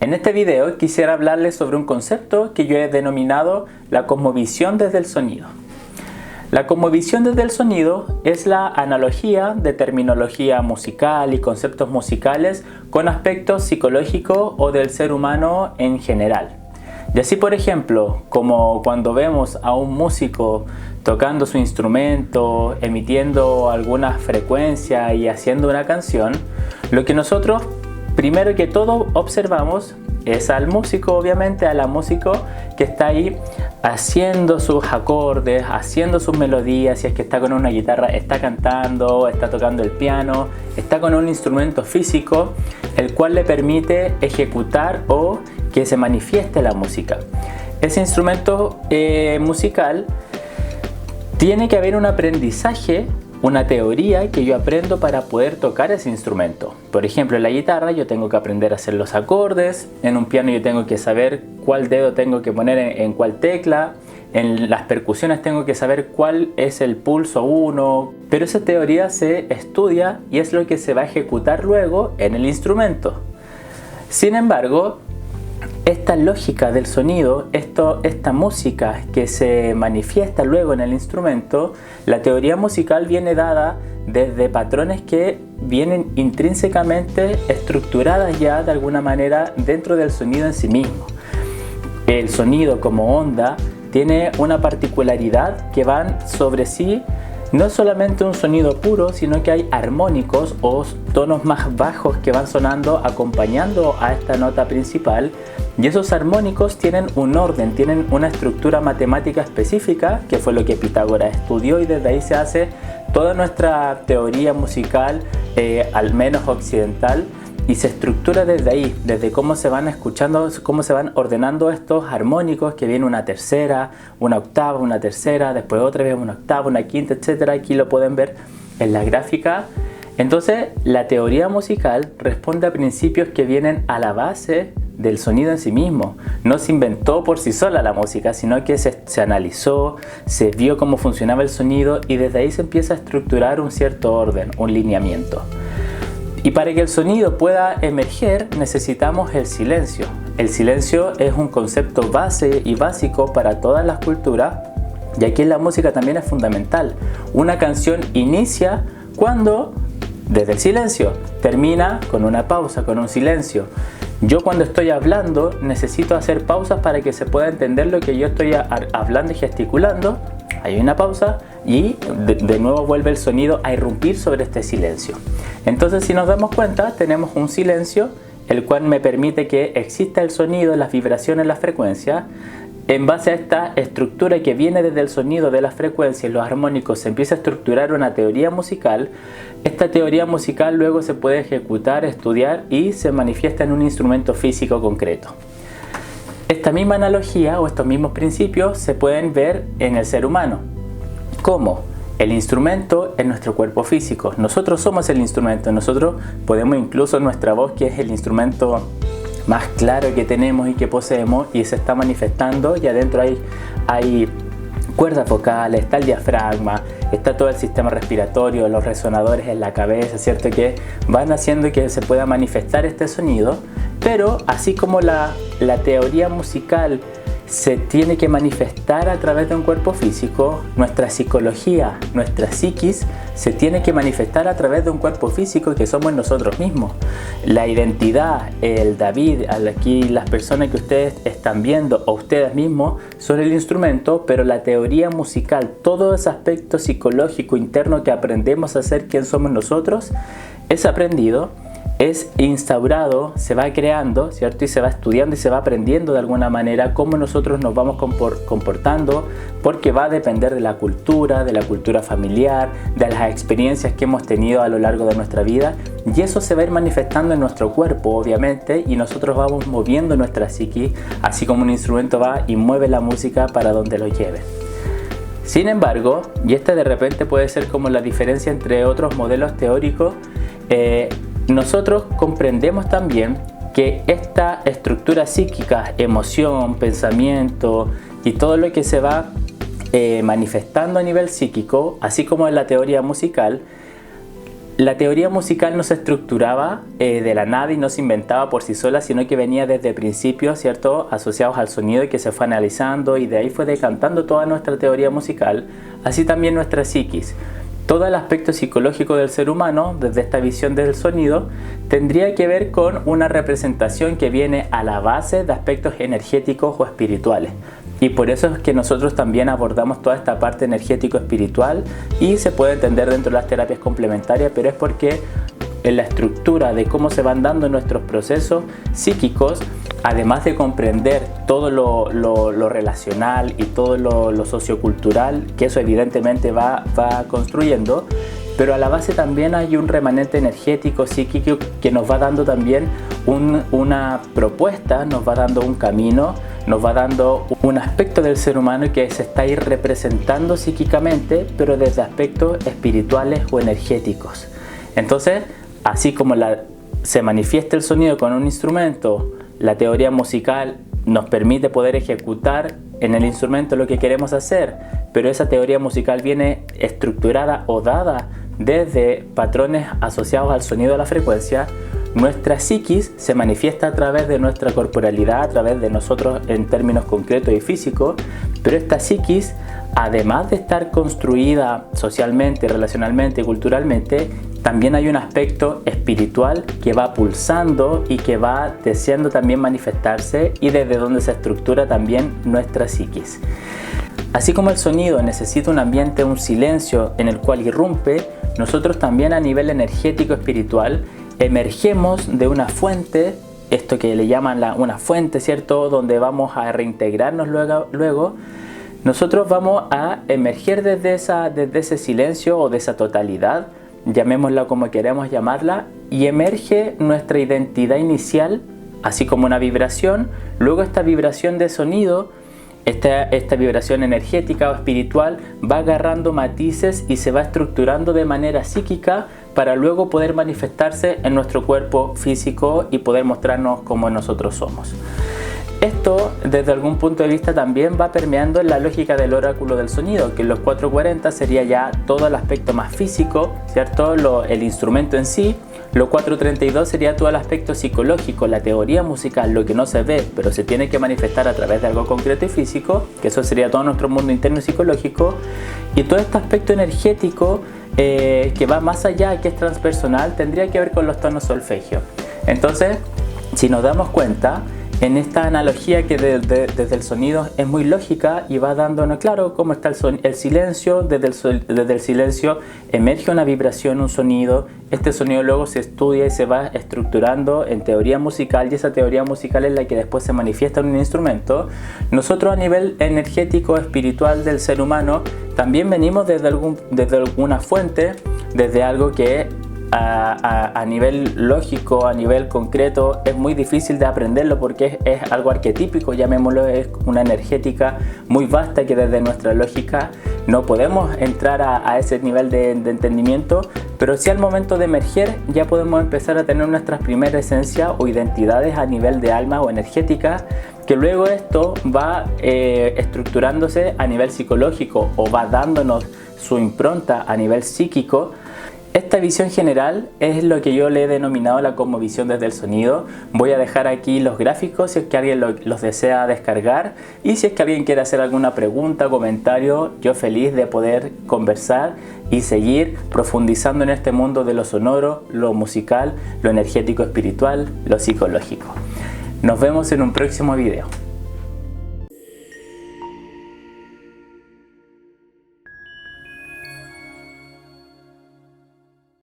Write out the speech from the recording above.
En este video quisiera hablarles sobre un concepto que yo he denominado la cosmovisión desde el sonido. La cosmovisión desde el sonido es la analogía de terminología musical y conceptos musicales con aspectos psicológicos o del ser humano en general. Y así, por ejemplo, como cuando vemos a un músico tocando su instrumento, emitiendo alguna frecuencia y haciendo una canción, lo que nosotros primero que todo observamos es al músico, obviamente, a la músico que está ahí haciendo sus acordes, haciendo sus melodías. Si es que está con una guitarra, está cantando, está tocando el piano, está con un instrumento físico, el cual le permite ejecutar o que se manifieste la música. Ese instrumento musical tiene que haber un aprendizaje, una teoría que yo aprendo para poder tocar ese instrumento. Por ejemplo, en la guitarra yo tengo que aprender a hacer los acordes, en un piano yo tengo que saber cuál dedo tengo que poner en cuál tecla, en las percusiones tengo que saber cuál es el pulso 1, pero esa teoría se estudia y es lo que se va a ejecutar luego en el instrumento. Sin embargo, esta lógica del sonido, esta música que se manifiesta luego en el instrumento, la teoría musical viene dada desde patrones que vienen intrínsecamente estructuradas ya de alguna manera dentro del sonido en sí mismo. El sonido como onda tiene una particularidad que van sobre sí. No es solamente un sonido puro, sino que hay armónicos o tonos más bajos que van sonando acompañando a esta nota principal, y esos armónicos tienen un orden, tienen una estructura matemática específica, que fue lo que Pitágoras estudió, y desde ahí se hace toda nuestra teoría musical, al menos occidental, y se estructura desde ahí, desde cómo se van escuchando, cómo se van ordenando estos armónicos, que viene una tercera, una octava, una tercera, después otra vez una octava, una quinta, etc. Aquí lo pueden ver en la gráfica. Entonces, la teoría musical responde a principios que vienen a la base del sonido en sí mismo. No se inventó por sí sola la música, sino que se analizó, se vio cómo funcionaba el sonido y desde ahí se empieza a estructurar un cierto orden, un lineamiento. Y para que el sonido pueda emerger necesitamos el silencio. El silencio es un concepto base y básico para todas las culturas, y aquí en la música también es fundamental. Una canción inicia desde el silencio, termina con una pausa, con un silencio. Yo cuando estoy hablando necesito hacer pausas para que se pueda entender lo que yo estoy hablando y gesticulando. Hay una pausa y de nuevo vuelve el sonido a irrumpir sobre este silencio. Entonces, si nos damos cuenta, tenemos un silencio, el cual me permite que exista el sonido, las vibraciones, las frecuencias. En base a esta estructura que viene desde el sonido de las frecuencias, los armónicos, se empieza a estructurar una teoría musical. Esta teoría musical luego se puede ejecutar, estudiar y se manifiesta en un instrumento físico concreto. Esta misma analogía o estos mismos principios se pueden ver en el ser humano. ¿Cómo? El instrumento es nuestro cuerpo físico. Nosotros somos el instrumento. Nosotros podemos incluso nuestra voz, que es el instrumento más claro que tenemos y que poseemos, y se está manifestando, y adentro hay cuerdas vocales, está el diafragma, está todo el sistema respiratorio, los resonadores en la cabeza, ¿cierto? Que van haciendo que se pueda manifestar este sonido. Pero así como la teoría musical se tiene que manifestar a través de un cuerpo físico, nuestra psicología, nuestra psiquis, se tiene que manifestar a través de un cuerpo físico que somos nosotros mismos. La identidad, el David, aquí las personas que ustedes están viendo o ustedes mismos son el instrumento, pero la teoría musical, todo ese aspecto psicológico interno que aprendemos a ser quién somos nosotros, es aprendido, es instaurado, se va creando, ¿cierto? Y se va estudiando y se va aprendiendo de alguna manera cómo nosotros nos vamos comportando, porque va a depender de la cultura familiar, de las experiencias que hemos tenido a lo largo de nuestra vida, y eso se va a ir manifestando en nuestro cuerpo, obviamente, y nosotros vamos moviendo nuestra psiquis, así como un instrumento va y mueve la música para donde lo lleve. Sin embargo, y esta de repente puede ser como la diferencia entre otros modelos teóricos, nosotros comprendemos también que esta estructura psíquica, emoción, pensamiento y todo lo que se va manifestando a nivel psíquico, así como en la teoría musical, La teoría musical no se estructuraba de la nada y no se inventaba por sí sola, sino que venía desde principios, ¿cierto?, asociados al sonido y que se fue analizando, y de ahí fue decantando toda nuestra teoría musical, así también nuestra psiquis. Todo el aspecto psicológico del ser humano, desde esta visión del sonido, tendría que ver con una representación que viene a la base de aspectos energéticos o espirituales. Y por eso es que nosotros también abordamos toda esta parte energético-espiritual, y se puede entender dentro de las terapias complementarias, pero es porque en la estructura de cómo se van dando nuestros procesos psíquicos, además de comprender todo lo relacional y todo lo sociocultural, que eso evidentemente va construyendo, pero a la base también hay un remanente energético, psíquico, que nos va dando también una propuesta, nos va dando un camino, nos va dando un aspecto del ser humano que se está ahí representando psíquicamente, pero desde aspectos espirituales o energéticos. Entonces, así como se manifiesta el sonido con un instrumento, la teoría musical nos permite poder ejecutar en el instrumento lo que queremos hacer, pero esa teoría musical viene estructurada o dada desde patrones asociados al sonido, a la frecuencia. Nuestra psiquis se manifiesta a través de nuestra corporalidad, a través de nosotros en términos concretos y físicos, pero esta psiquis, además de estar construida socialmente, relacionalmente y culturalmente, también hay un aspecto espiritual que va pulsando y que va deseando también manifestarse, y desde donde se estructura también nuestra psiquis. Así como el sonido necesita un ambiente, un silencio en el cual irrumpe, nosotros también a nivel energético espiritual emergemos de una fuente, esto que le llaman una fuente, ¿cierto?, donde vamos a reintegrarnos luego. Nosotros vamos a emerger desde ese silencio o de esa totalidad, llamémosla como queremos llamarla, y emerge nuestra identidad inicial, así como una vibración. Luego esta vibración de sonido, esta vibración energética o espiritual, va agarrando matices y se va estructurando de manera psíquica para luego poder manifestarse en nuestro cuerpo físico y poder mostrarnos como nosotros somos. Esto, desde algún punto de vista, también va permeando en la lógica del oráculo del sonido, que en los 440 sería ya todo el aspecto más físico, ¿cierto?, el instrumento en sí. Los 432 sería todo el aspecto psicológico, la teoría musical, lo que no se ve, pero se tiene que manifestar a través de algo concreto y físico, que eso sería todo nuestro mundo interno y psicológico. Y todo este aspecto energético que va más allá, que es transpersonal, tendría que ver con los tonos solfegio. Entonces, si nos damos cuenta, en esta analogía que desde el sonido es muy lógica y va dándonos claro cómo está el silencio, desde el silencio emerge una vibración, un sonido. Este sonido luego se estudia y se va estructurando en teoría musical, y esa teoría musical es la que después se manifiesta en un instrumento. Nosotros a nivel energético, espiritual del ser humano, también venimos desde alguna fuente, desde algo que a nivel lógico, a nivel concreto, es muy difícil de aprenderlo porque es algo arquetípico, llamémoslo, es una energética muy vasta que desde nuestra lógica no podemos entrar a ese nivel de entendimiento, pero sí al momento de emerger ya podemos empezar a tener nuestras primeras esencias o identidades a nivel de alma o energética, que luego esto va estructurándose a nivel psicológico o va dándonos su impronta a nivel psíquico. Esta visión general es lo que yo le he denominado la cosmovisión desde el sonido. Voy a dejar aquí los gráficos si es que alguien los desea descargar, y si es que alguien quiere hacer alguna pregunta o comentario, yo feliz de poder conversar y seguir profundizando en este mundo de lo sonoro, lo musical, lo energético espiritual, lo psicológico. Nos vemos en un próximo video.